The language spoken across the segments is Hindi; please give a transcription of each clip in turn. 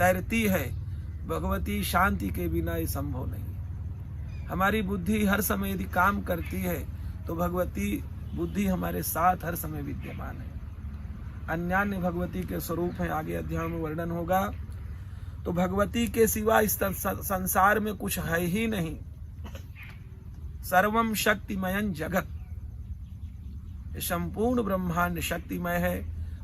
तैरती है, भगवती शांति के बिना ये संभव नहीं। हमारी बुद्धि हर समय यदि काम करती है तो भगवती बुद्धि हमारे साथ हर समय विद्यमान है। अन्यान्य भगवती के स्वरूप हैं, आगे अध्याय में वर्णन होगा। तो भगवती के सिवा इस संसार में कुछ है ही नहीं। सर्वम शक्तिमयं जगत, संपूर्ण ब्रह्मांड शक्तिमय है।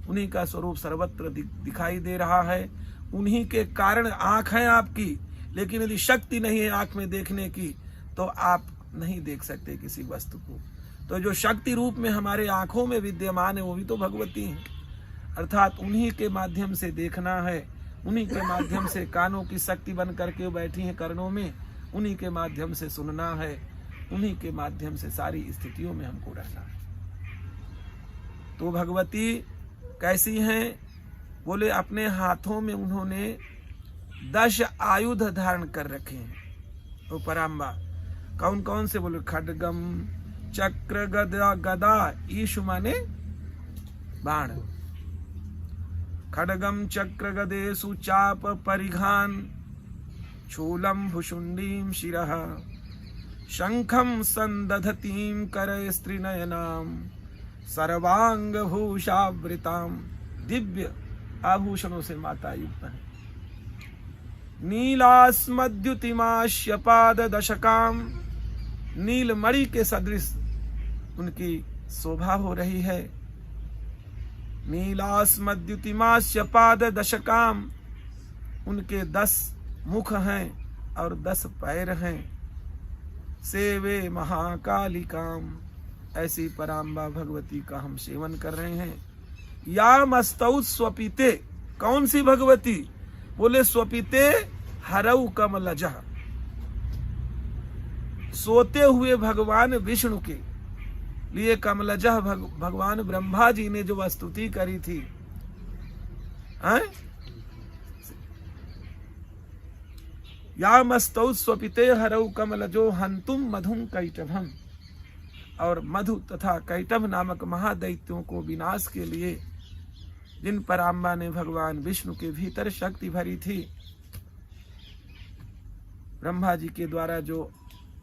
उन्हीं का स्वरूप सर्वत्र दिखाई दे रहा है। उन्हीं के कारण आंख है आपकी, लेकिन यदि शक्ति नहीं है आंख में देखने की तो आप नहीं देख सकते किसी वस्तु को। तो जो शक्ति रूप में हमारे आंखों में विद्यमान है वो भी तो भगवती है। अर्थात उन्हीं के माध्यम से देखना है, उन्हीं के माध्यम से कानों की शक्ति बन करके बैठी है कर्णों में, उन्हीं के माध्यम से सुनना है, उन्हीं के माध्यम से सारी स्थितियों में हमको रहना है। तो भगवती कैसी हैं? बोले अपने हाथों में उन्होंने 10 आयुध धारण कर रखे हैं। तो पराम्बा कौन कौन से? बोले खड्गम चक्र गदा, ईशु माने बाण। खड्गम चक्र गदेषु चाप परिघान, शूलम भुशुंडीम शिरः, शंखम संदधतीम करे स्त्रीनयनाम, सर्वांग भूषावृताम। दिव्य आभूषणों से माता युक्त है। नीलास्मद्युतिमाश्यपाद दशकाम, नीलमणि के सदृश उनकी शोभा हो रही है। नीलास्मद्युतिमाश्यपाद दशकाम, उनके 10 मुख हैं और 10 पैर हैं। सेवे महाकालिकाम, ऐसी पराम्बा भगवती का हम सेवन कर रहे हैं। या मस्तौ स्वपिते, कौन सी भगवती? बोले स्वपिते हरऊ कमलजः, सोते हुए भगवान विष्णु के लिए कमलजः भगवान ब्रह्मा जी ने जो स्तुति करी थी, या मस्तौ स्वपिते हरऊ कमलजो हंतुम मधुम कैटभम, और मधु तथा कैटभ नामक महादैत्यों को विनाश के लिए जिन पराम्बा ने भगवान विष्णु के भीतर शक्ति भरी थी, ब्रह्मा जी के द्वारा जो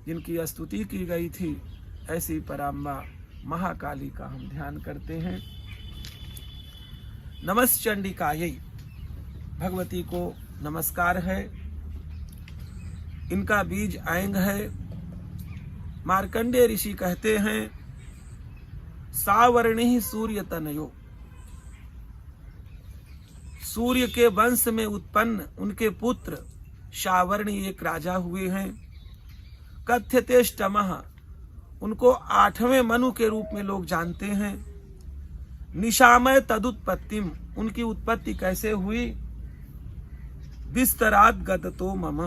जिनकी स्तुति की गई थी, ऐसी पराम्बा महाकाली का हम ध्यान करते हैं। नमश्चंडिकायै, भगवती को नमस्कार है। इनका बीज ऐंग है। मार्कंडेय ऋषि कहते हैं सावर्णि सूर्य तनयो, सूर्य के वंश में उत्पन्न उनके पुत्र सावर्णी एक राजा हुए हैं। कथ्यतेष्टमः, उनको 8वें मनु के रूप में लोग जानते हैं। निशामय तदुत्पत्तिम, उनकी उत्पत्ति कैसे हुई? विस्तरात गदतो मम,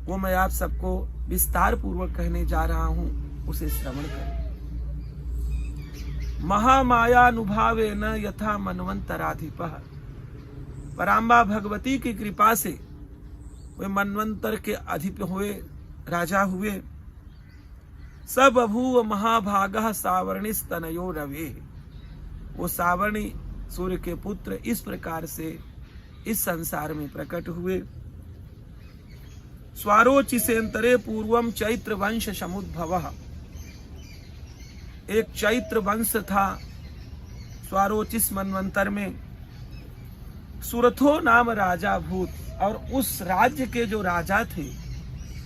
वो मैं आप सबको विस्तार पूर्वक कहने जा रहा हूं, उसे श्रवण करें। महामायानुभावेन यथा मनवंतराधिपः, पराम्बा भगवती की कृपा से वे मनवंतर के अधिप हुए, राजा हुए। स बभूव महाभागः सावर्णिस्तनयो रवे, वो सावर्णी सूर्य के पुत्र इस प्रकार से इस संसार में प्रकट हुए। स्वारोचिसेंतरे पूर्वम चैत्र वंश समुद्भवः, एक चैत्र वंश था स्वारोचिस मनवंतर में। सुरथो नाम राजा भूत, और उस राज्य के जो राजा थे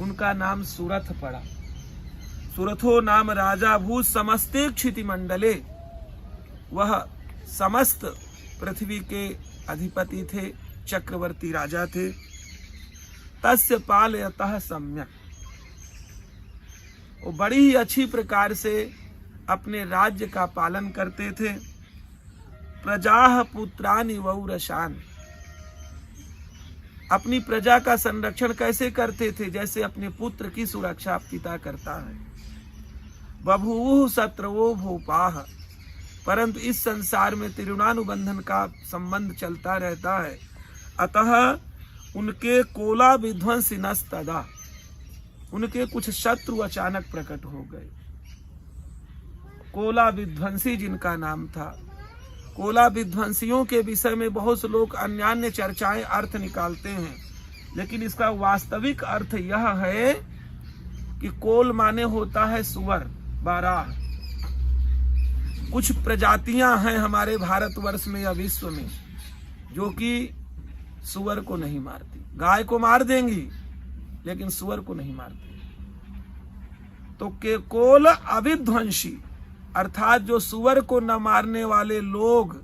उनका नाम सुरथ पड़ा। सुरथो नाम राजा भूत समस्ते क्षिति मंडले, वह समस्त पृथ्वी के अधिपति थे, चक्रवर्ती राजा थे। तस्य पालयतः सम्यक, वो बड़ी ही अच्छी प्रकार से अपने राज्य का पालन करते थे। प्रजाः पुत्रानि वौरशान, अपनी प्रजा का संरक्षण कैसे करते थे? जैसे अपने पुत्र की सुरक्षा पिता करता है। बभूवुः शत्रवो भूपाः, परंतु इस संसार में त्रिगुणानुबंधन का संबंध चलता रहता है। अतः उनके कोला विध्वंसिनस्तदा, उनके कुछ शत्रु अचानक प्रकट हो गए। कोला विध्वंसी जिनका नाम था, कोला विध्वंसियों के विषय में बहुत से लोग अन्यान्य चर्चाएं अर्थ निकालते हैं, लेकिन इसका वास्तविक अर्थ यह है कि कोल माने होता है सुअर, बाराह। कुछ प्रजातियां हैं हमारे भारतवर्ष में या विश्व में जो कि सुअर को नहीं मारती। गाय को मार देंगी लेकिन सुअर को नहीं मारती। तो के कोल अविध्वंसी अर्थात जो सुअर को न मारने वाले लोग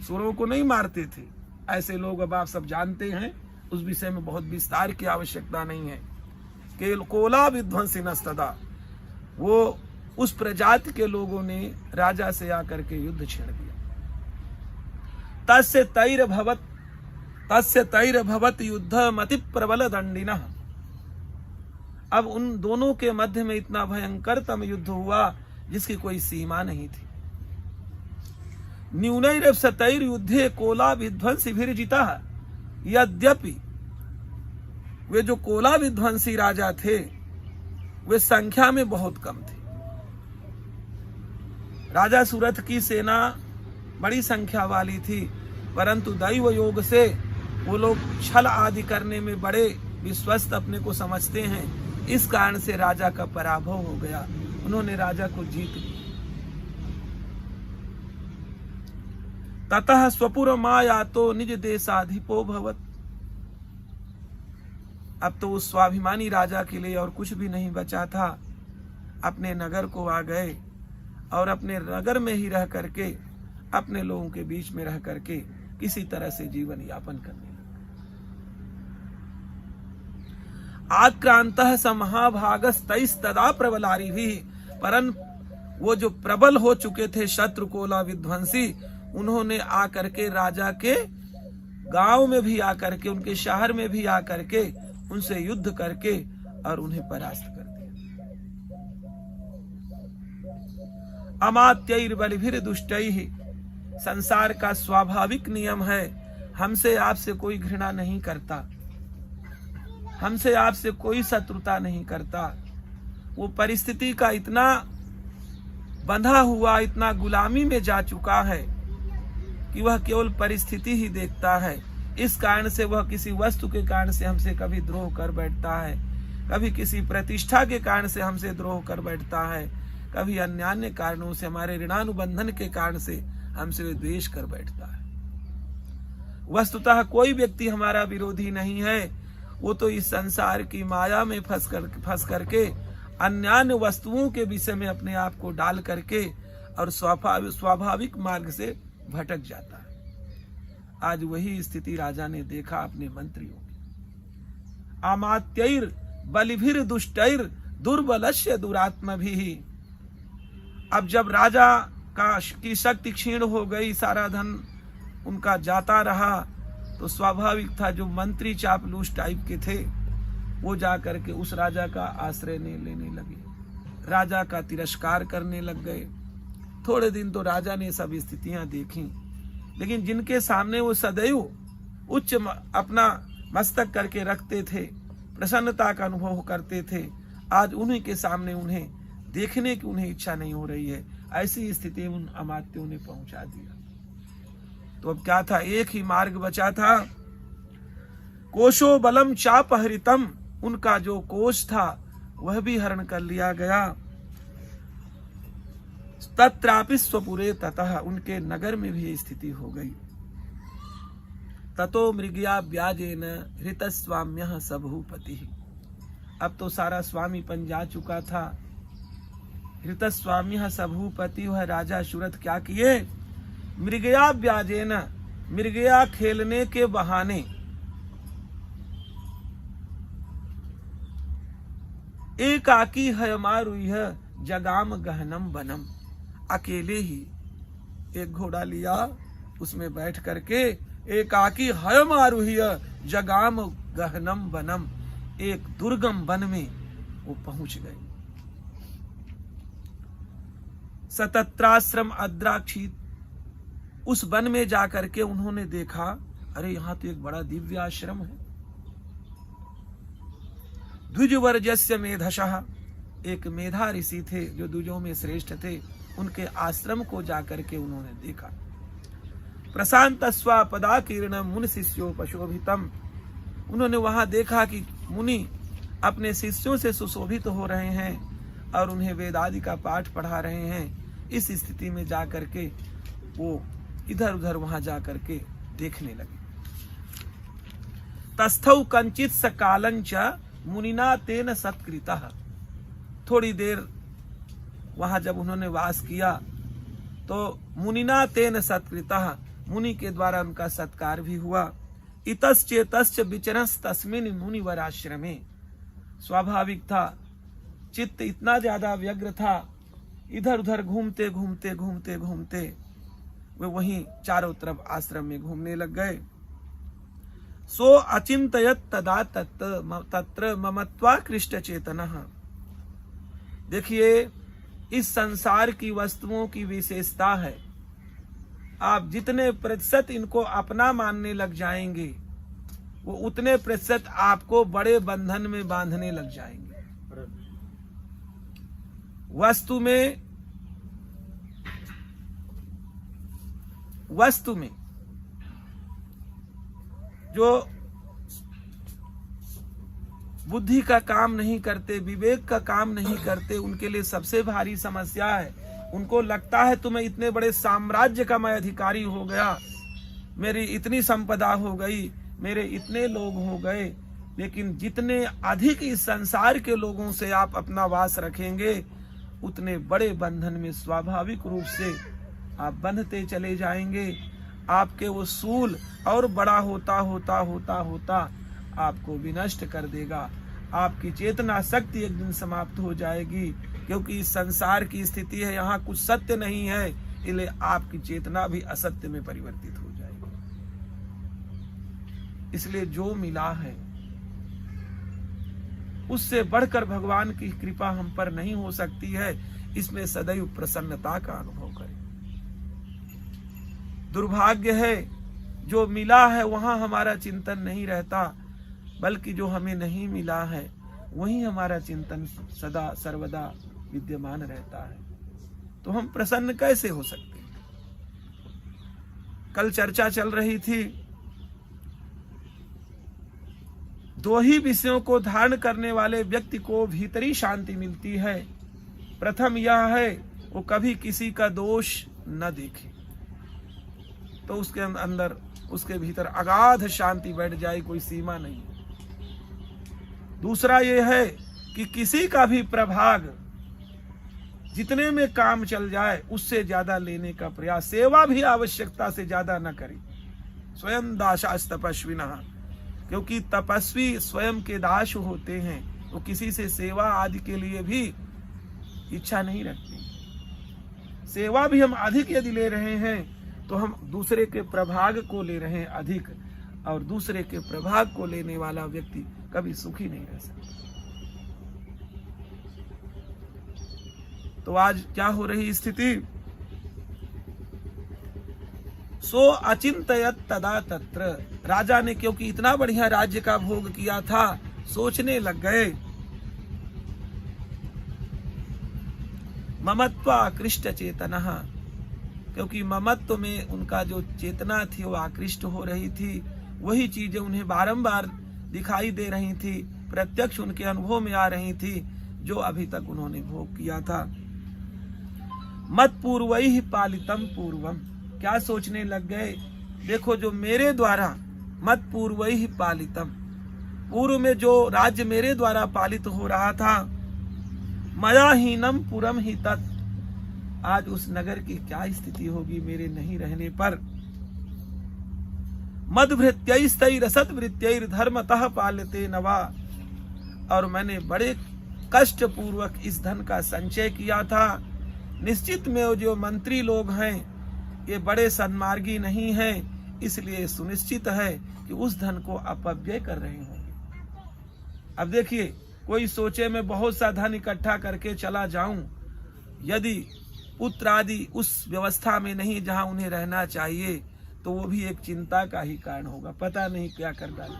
सुअरों को नहीं मारते थे, ऐसे लोग अब आप सब जानते हैं, उस विषय में बहुत विस्तार की आवश्यकता नहीं है। के कोला विध्वंसी नस्तदा, वो उस प्रजाति के लोगों ने राजा से आकर के युद्ध छेड़ दिया। तस्य तैर भवत युद्ध मति प्रबल दंडिनः। अब उन दोनों के मध्य में इतना भयंकरतम युद्ध हुआ जिसकी कोई सीमा नहीं थी। न्यूनैर सतैर युद्धे कोला विध्वंसी विरजिता। यद्यपि वे जो कोला विध्वंसी राजा थे वे संख्या में बहुत कम थे। राजा सुरथ की सेना बड़ी संख्या वाली थी, परंतु दैव योग से वो लोग छल आदि करने में बड़े विश्वस्त अपने को समझते हैं। इस कारण से राजा का पराभव हो गया, उन्होंने राजा को जीत लिया। ततः स्वपुर मायातो निज देशाधिपो भवत। अब तो उस स्वाभिमानी राजा के लिए और कुछ भी नहीं बचा था। अपने नगर को आ गए और अपने नगर में ही रह करके, अपने लोगों के बीच में रह करके किसी तरह से जीवन यापन करने लगे। आक्रांतः स महाभागस्तैस्तदा प्रबलारी भी। परन वो जो प्रबल हो चुके थे शत्रु कोला विध्वंसी, उन्होंने आकर के राजा के गांव में भी आकर के, उनके शहर में भी आकर के उनसे युद्ध करके और उन्हें परास्त कर दिया। अमात्यैर बलिभिर दुष्टैः। संसार का स्वाभाविक नियम है, हमसे आपसे कोई घृणा नहीं करता, हमसे आपसे कोई शत्रुता नहीं करता। वो परिस्थिति का इतना बंधा हुआ, इतना गुलामी में जा चुका है कि वह केवल परिस्थिति ही देखता है। इस कारण से वह किसी वस्तु के कारण से हमसे कभी द्रोह कर बैठता है, कभी किसी प्रतिष्ठा के कारण से हमसे द्रोह कर बैठता है, कभी अन्य कारणों से, हमारे ऋणानुबंधन के कारण से हमसे द्वेष कर बैठता है। वस्तुतः कोई व्यक्ति हमारा विरोधी नहीं है, वो तो इस संसार की माया में फंस करके अन्य वस्तुओं के विषय में अपने आप को डाल करके और स्वाभाविक मार्ग से भटक जाता है। आज वही स्थिति राजा ने देखा अपने मंत्रियों की। आमात्यैर बलिभिर दुष्टैर दुर्बलस्य दुरात्मभिः। अब जब राजा की शक्ति क्षीण हो गई, सारा धन उनका जाता रहा, तो स्वाभाविक था जो मंत्री चापलूस टाइप के थे वो जाकर के उस राजा का आश्रय लेने लगे, राजा का तिरस्कार करने लग गए। थोड़े दिन तो राजा ने सब स्थितियां देखी, लेकिन जिनके सामने वो सदैव उच्च अपना मस्तक करके रखते थे, प्रसन्नता का अनुभव करते थे, आज उन्हीं के सामने उन्हें देखने की उन्हें इच्छा नहीं हो रही है। ऐसी स्थिति उन अमात्यों ने पहुंचा दिया। तो अब क्या था, एक ही मार्ग बचा था। कोशो बलम चापहरितम, उनका जो कोश था वह भी हरण कर लिया गया। तत्रापि स्वपुरे ततः, उनके नगर में भी ये स्थिति हो गई। ततो मृगया व्याजेन हृतस्वाम्यः सभूपति। अब तो सारा स्वामीपन जा चुका था। हृतस्वाम्यः सभूपति, वह राजा सुरथ क्या किए, मृगया व्याजेन, मृगया खेलने के बहाने एकाकी हयमारुह्य जगाम गहनम बनम। अकेले ही एक घोड़ा लिया, उसमें बैठ करके एकाकी हयमारुह्य जगाम गहनम बनम, एक दुर्गम वन में वो पहुंच गए। सतत्राश्रम अद्राक्षित, उस वन में जाकर के उन्होंने देखा, अरे यहाँ तो एक बड़ा दिव्य आश्रम है। द्विजवर्जस्य मेधशः, एक मेधा ऋषि थे जो द्विजों में श्रेष्ठ थे, उनके आश्रम को जाकर के उन्होंने देखा। प्रशांत स्वापदा किरण मुनि शिष्योपशोभितम। उन्होंने वहां देखा कि मुनि अपने शिष्यों से सुशोभित हो रहे हैं और उन्हें वेदादि का पाठ पढ़ा रहे हैं। इस स्थिति में जाकर के वो इधर उधर वहां जाकर के देखने लगे। तस्थौ कंचित सकालंच मुनिना तेन सत्कृतः। थोड़ी देर वहां जब उन्होंने वास किया तो मुनिना तेन सत्कृतः, मुनि के द्वारा उनका सत्कार भी हुआ। इतश्चेतश्च विचरस तस्मिन् मुनिवराश्रमे। स्वाभाविक था, चित्त इतना ज्यादा व्यग्र था, इधर उधर घूमते घूमते घूमते घूमते वे वहीं चारों तरफ आश्रम में घूमने लग गए। सो अचिंतयत तदा तत्र ममत्वा कृष्ट चेतनः। देखिए, इस संसार की वस्तुओं की विशेषता है, आप जितने प्रतिशत इनको अपना मानने लग जाएंगे वो उतने प्रतिशत आपको बड़े बंधन में बांधने लग जाएंगे। वस्तु में जो बुद्धि का काम नहीं करते, विवेक का काम नहीं करते, उनके लिए सबसे भारी समस्या है। उनको लगता है तुम्हें इतने बड़े साम्राज्य का मैं अधिकारी हो गया, मेरी इतनी संपदा हो गई, मेरे इतने लोग हो गए। लेकिन जितने अधिक इस संसार के लोगों से आप अपना वास रखेंगे उतने बड़े बंधन में स्वाभाविक रूप से आप बंधते चले जाएंगे। आपके वो सूल और बड़ा होता होता होता होता आपको विनष्ट कर देगा। आपकी चेतना शक्ति एक दिन समाप्त हो जाएगी, क्योंकि इस संसार की स्थिति है, यहाँ कुछ सत्य नहीं है, इसलिए आपकी चेतना भी असत्य में परिवर्तित हो जाएगी। इसलिए जो मिला है उससे बढ़कर भगवान की कृपा हम पर नहीं हो सकती है, इसमें सदैव प्रसन्नता का अनुभव करें। दुर्भाग्य है जो मिला है वहां हमारा चिंतन नहीं रहता, बल्कि जो हमें नहीं मिला है वही हमारा चिंतन सदा सर्वदा विद्यमान रहता है। तो हम प्रसन्न कैसे हो सकते हैं? कल चर्चा चल रही थी, दो ही विषयों को धारण करने वाले व्यक्ति को भीतरी शांति मिलती है। प्रथम यह है वो कभी किसी का दोष न देखे, तो उसके अंदर उसके भीतर अगाध शांति बैठ जाए, कोई सीमा नहीं। दूसरा ये है कि किसी का भी प्रभाग जितने में काम चल जाए उससे ज्यादा लेने का प्रयास, सेवा भी आवश्यकता से ज्यादा न करे। स्वयं दासास तपस्विनः, क्योंकि तपस्वी स्वयं के दास होते हैं, तो किसी से सेवा आदि के लिए भी इच्छा नहीं रखते। सेवा भी हम अधिक यदि ले रहे हैं तो हम दूसरे के प्रभाग को ले रहे हैं अधिक, और दूसरे के प्रभाग को लेने वाला व्यक्ति कभी सुखी नहीं रह सकता। तो आज क्या हो रही स्थिति? सो अचिंतयत तदा तत्र। राजा ने क्योंकि इतना बढ़िया राज्य का भोग किया था, सोचने लग गए, ममत्व आकृष्ट चेतनः, क्योंकि ममत्व में उनका जो चेतना थी वो आकृष्ट हो रही थी। वही चीजें उन्हें बारंबार दिखाई दे रही थी, प्रत्यक्ष उनके अनुभव में आ रही थी, जो अभी तक उन्होंने भोग किया था। मत पूर्वैः पालितम पूर्वम। क्या सोचने लग गए? देखो, जो मेरे द्वारा मत पूर्वैः पालितम, पूर्व में जो राज्य मेरे द्वारा पालित हो रहा था, मया हीनम पुरम ही तत्, आज उस नगर की क्या स्थिति होगी मेरे नहीं रहने पर। मदभृत्यैस्तैरसत् वृत्यैर्धर्मतः पाल्यते नवा, और मैंने बड़े कष्ट पूर्वक इस धन का संचय किया था। निश्चित में जो मंत्री लोग हैं ये बड़े सन्मार्गी नहीं हैं, इसलिए सुनिश्चित है कि उस धन को अपव्यय कर रहे होंगे। अब देखिए, कोई सोचे मैं बहुत सा धन इकट्ठा करके चला जाऊं, यदि पुत्र आदि उस व्यवस्था में नहीं जहां उन्हें रहना चाहिए, तो वो भी एक चिंता का ही कारण होगा, पता नहीं क्या कर डाले।